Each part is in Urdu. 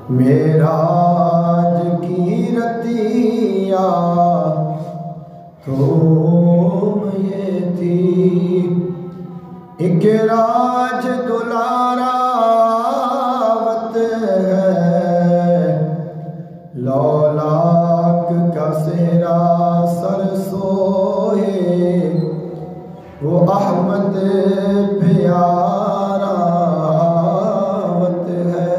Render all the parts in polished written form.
معراج کی رتیا تو یہ تھی، ایک راج دلاراوت ہے، لولاک کا سہرا سر سوئے، وہ احمد پیاراوت ہے،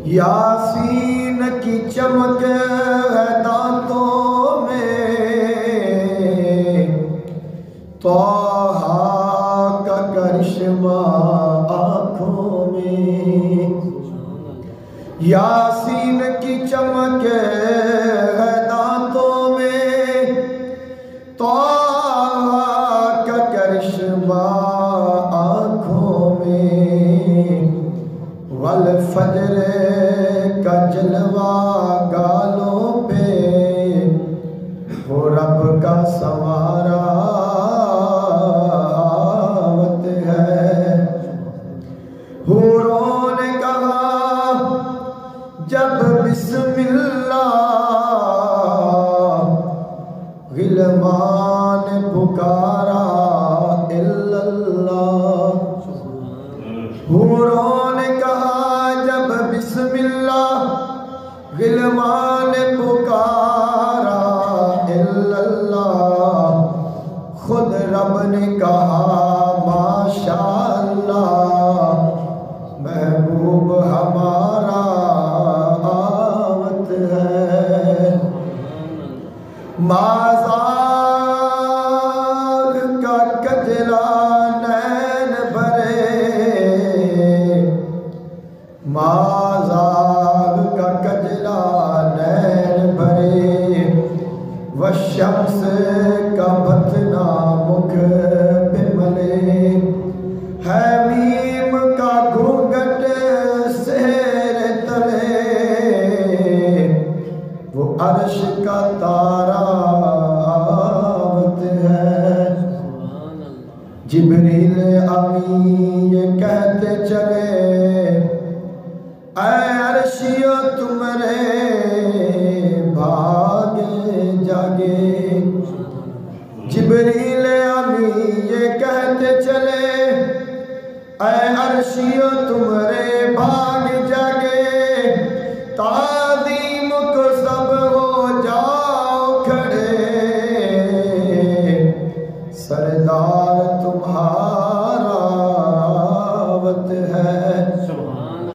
یاسین کی چمک ہے دانتوں میں، طٰہٰ کا کرشمہ آنکھوں میں، یاسین کی چمک ہے دانتوں میں، طٰہٰ کا کرشمہ آنکھوں میں، والفجر کا جلوہ گالوں پہ، وہ رب کا سنواراوت ہے، حوروں نے کہا جب بسم اللہ، غلمان پکارا الا اللہ، حوروں نے کہا جب بسم اللہ، غلمان پکارا الا اللہ، خود رب نے کہا ماشاءاللہ، محبوب ہمارا آمد ہے، مازاغ کا کجلا نین بھرے، مازاغ کا کجلا نین بھرے، والشمس کا بتنا مکھ پہ ملے، ہے میم کا گھونگھٹ سہر تلے، وہ عرش کا تاراوت ہے، جبریل امین یہ کہتے چلے،